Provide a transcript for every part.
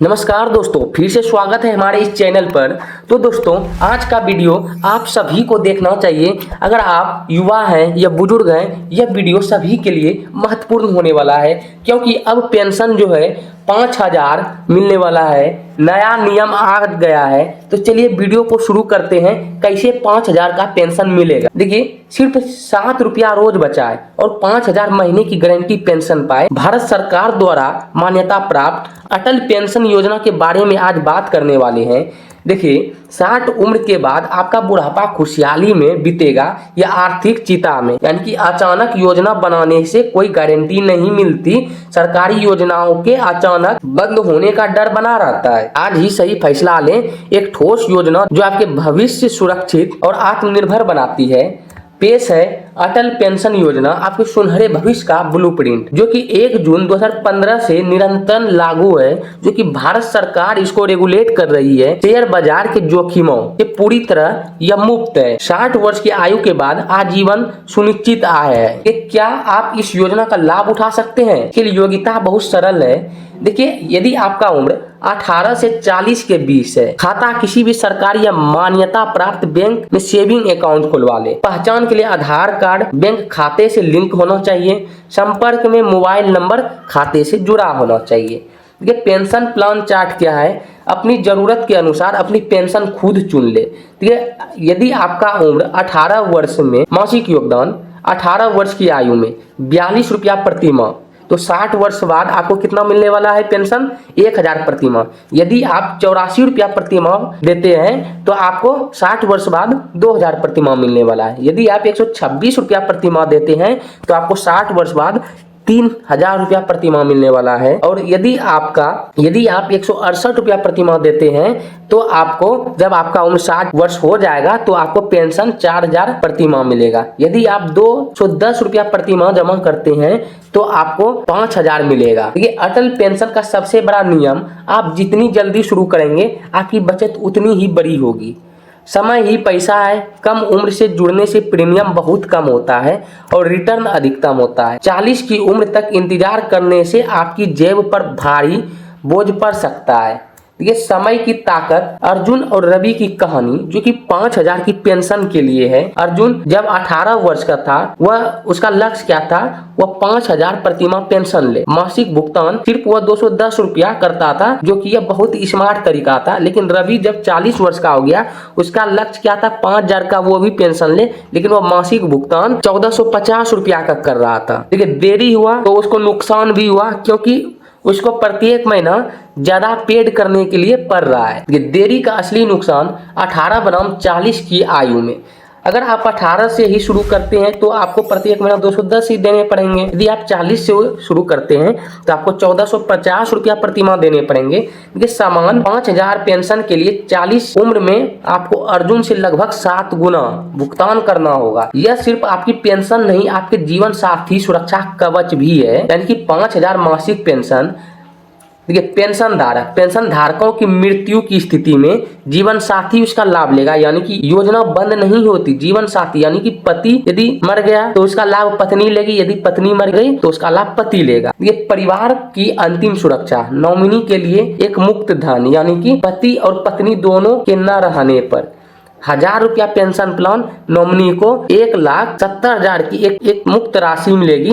नमस्कार दोस्तों, फिर से स्वागत है हमारे इस चैनल पर। तो दोस्तों, आज का वीडियो आप सभी को देखना चाहिए। अगर आप युवा हैं या बुजुर्ग हैं, यह वीडियो सभी के लिए महत्वपूर्ण होने वाला है, क्योंकि अब पेंशन जो है 5,000 मिलने वाला है। नया नियम आ गया है। तो चलिए वीडियो को शुरू करते हैं। कैसे 5,000 का पेंशन मिलेगा। देखिए, सिर्फ 7 रुपया रोज बचा है और 5,000 महीने की गारंटी पेंशन पाए। भारत सरकार द्वारा मान्यता प्राप्त अटल पेंशन योजना के बारे में आज बात करने वाले हैं। देखिए, 60 उम्र के बाद आपका बुढ़ापा खुशहाली में बीतेगा या आर्थिक चिंता में, यानी कि अचानक योजना बनाने से कोई गारंटी नहीं मिलती। सरकारी योजनाओं के अचानक बंद होने का डर बना रहता है। आज ही सही फैसला लें, एक ठोस योजना जो आपके भविष्य सुरक्षित और आत्मनिर्भर बनाती है। पेश है अटल पेंशन योजना, आपके सुनहरे भविष्य का ब्लूप्रिंट, जो कि 1 जून 2015 से निरंतर लागू है। जो कि भारत सरकार इसको रेगुलेट कर रही है। शेयर बाजार के जोखिमों से पूरी तरह यह मुक्त है। 60 वर्ष की आयु के बाद आजीवन सुनिश्चित आय है कि क्या आप इस योजना का लाभ उठा सकते हैं। इसके लिए योग्यता बहुत सरल है। देखिए, यदि आपका उम्र 18 से 40 के बीच है, खाता किसी भी सरकारी या मान्यता प्राप्त बैंक में सेविंग अकाउंट खुलवा ले। पहचान के लिए आधार कार्ड बैंक खाते से लिंक होना चाहिए। संपर्क में मोबाइल नंबर खाते से जुड़ा होना चाहिए। देखिए, पेंशन प्लान चार्ट क्या है। अपनी जरूरत के अनुसार अपनी पेंशन खुद चुन ले। ठीक है, यदि आपका उम्र 18 वर्ष में मासिक योगदान 18 वर्ष की आयु में 42 रुपया प्रति माह, तो 60 वर्ष बाद आपको कितना मिलने वाला है पेंशन? 1,000 प्रति माह। यदि आप 84 रुपया प्रति माह देते हैं तो आपको 60 वर्ष बाद 2,000 प्रति माह मिलने वाला है। यदि आप 126 रुपया प्रति माह देते हैं तो आपको 60 वर्ष बाद 3,000 रुपया प्रति माह मिलने वाला है। और यदि आप 168 रुपया प्रति माह देते हैं तो आपको, जब आपका उम्र 60 वर्ष हो जाएगा तो आपको पेंशन 4,000 प्रति माह मिलेगा। यदि आप 210 रुपया प्रति माह जमा करते हैं तो आपको 5,000 मिलेगा। ये अटल पेंशन का सबसे बड़ा नियम, आप जितनी जल्दी शुरू करेंगे आपकी बचत उतनी ही बड़ी होगी। समय ही पैसा है। कम उम्र से जुड़ने से प्रीमियम बहुत कम होता है और रिटर्न अधिकतम होता है। 40 की उम्र तक इंतजार करने से आपकी जेब पर भारी बोझ पड़ सकता है। ये समय की ताकत, अर्जुन और रवि की कहानी, जो कि 5,000 की पेंशन के लिए है। अर्जुन जब 18 वर्ष का था, वह उसका लक्ष्य क्या था? वह 5,000 प्रति माह पेंशन ले। मासिक भुगतान सिर्फ वह 210 रुपया करता था, जो कि यह बहुत स्मार्ट तरीका था। लेकिन रवि जब 40 वर्ष का हो गया, उसका लक्ष्य क्या था? 5,000 का वो भी पेंशन ले, लेकिन वह मासिक भुगतान 1,450 रुपया का कर रहा था। लेकिन देरी हुआ तो उसको नुकसान भी हुआ, क्योंकि उसको प्रत्येक महीना ज्यादा पेड करने के लिए पड़ रहा है। ये देरी का असली नुकसान 18 बनाम 40 की आयु में। अगर आप 18 से ही शुरू करते हैं तो आपको प्रत्येक महीना 210 ही देने पड़ेंगे। यदि आप 40 से शुरू करते हैं तो आपको 1,450 रुपया प्रति माह देने पड़ेंगे। ये समान 5,000 पेंशन के लिए 40 उम्र में आपको अर्जुन से लगभग 7 गुना भुगतान करना होगा। यह सिर्फ आपकी पेंशन नहीं, आपके जीवन साथी सुरक्षा कवच भी है। यानी कि 5,000 मासिक पेंशन। देखिए, पेंशन धारकों की मृत्यु की स्थिति में जीवन साथी उसका लाभ लेगा। यानी कि योजना बंद नहीं होती। जीवन साथी यानी कि पति यदि मर गया तो उसका लाभ पत्नी लेगी, यदि पत्नी मर गई तो उसका लाभ पति लेगा। ये परिवार की अंतिम सुरक्षा, नॉमिनी के लिए एक मुक्त धन, यानी कि पति और पत्नी दोनों के न रहने पर 1,000 रुपया पेंशन प्लान नॉमिनी को 1,70,000 की एक मुक्त राशि मिलेगी।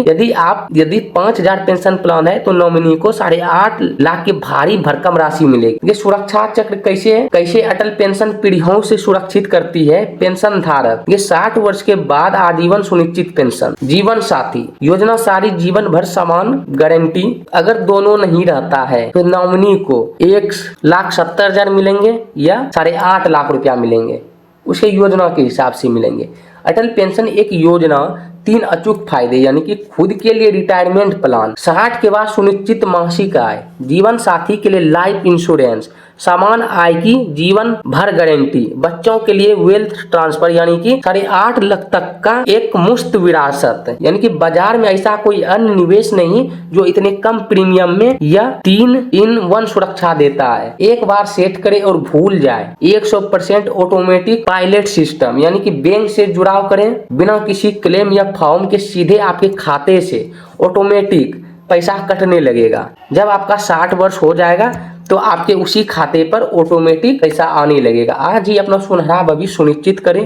यदि 5,000 पेंशन प्लान है तो नॉमिनी को 8.5 लाख की भारी भरकम राशि मिलेगी। ये सुरक्षा चक्र कैसे है? कैसे अटल पेंशन पीढ़ियों से सुरक्षित करती है पेंशन धारक। ये 60 वर्ष के बाद आजीवन सुनिश्चित पेंशन। जीवन साथी योजना सारी जीवन भर समान गारंटी। अगर दोनों नहीं रहता है तो नॉमिनी को 1,70,000 मिलेंगे या 8.5 लाख रुपया मिलेंगे। उसे योजना के हिसाब से मिलेंगे। अटल पेंशन एक योजना, 3 अचूक फायदे, यानी कि खुद के लिए रिटायरमेंट प्लान, 60 के बाद सुनिश्चित मासिक आय, जीवन साथी के लिए लाइफ इंश्योरेंस, समान आय की जीवन भर गारंटी, बच्चों के लिए वेल्थ ट्रांसफर, यानी कि 8.5 लाख तक का एक मुफ्त विरासत। यानी कि बाजार में ऐसा कोई अन्य निवेश नहीं जो इतने कम प्रीमियम में यह 3-in-1 सुरक्षा देता है। एक बार सेट करे और भूल जाए। 100% ऑटोमेटिक पायलट सिस्टम, यानी कि बैंक से जुड़ाव करें बिना किसी क्लेम या फॉर्म के, सीधे आपके खाते से ऑटोमेटिक पैसा कटने लगेगा। जब आपका 60 वर्ष हो जाएगा तो आपके उसी खाते पर ऑटोमेटिक पैसा आने लगेगा। आज ही अपना सुनहरा भविष्य सुनिश्चित करें।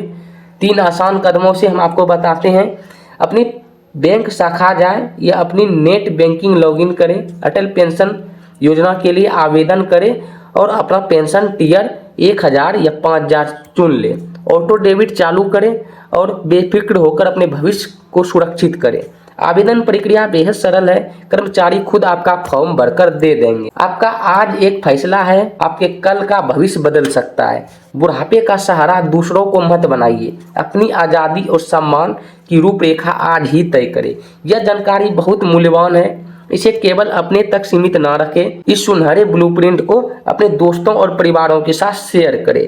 3 आसान कदमों से हम आपको बताते हैं। अपनी बैंक शाखा जाएं या अपनी नेट बैंकिंग लॉगिन करें, अटल पेंशन योजना के लिए आवेदन करें और अपना पेंशन टियर 1000 या 5000 चुन लें। ऑटो डेबिट चालू करें और बेफिक्र होकर अपने भविष्य को सुरक्षित करें। आवेदन प्रक्रिया बेहद सरल है, कर्मचारी खुद आपका फॉर्म भरकर दे देंगे। आपका आज एक फैसला है, आपके कल का भविष्य बदल सकता है। बुढ़ापे का सहारा दूसरों को मत बनाइए, अपनी आज़ादी और सम्मान की रूपरेखा आज ही तय करें। यह जानकारी बहुत मूल्यवान है, इसे केवल अपने तक सीमित ना रखें। इस सुनहरे ब्लूप्रिंट को अपने दोस्तों और परिवारों के साथ शेयर करें।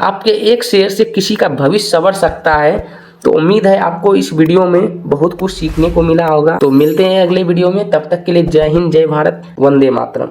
आपके एक शेयर से किसी का भविष्य संवर सकता है। तो उम्मीद है आपको इस वीडियो में बहुत कुछ सीखने को मिला होगा। तो मिलते हैं अगले वीडियो में, तब तक के लिए जय हिंद, जय भारत, वंदे मातरम।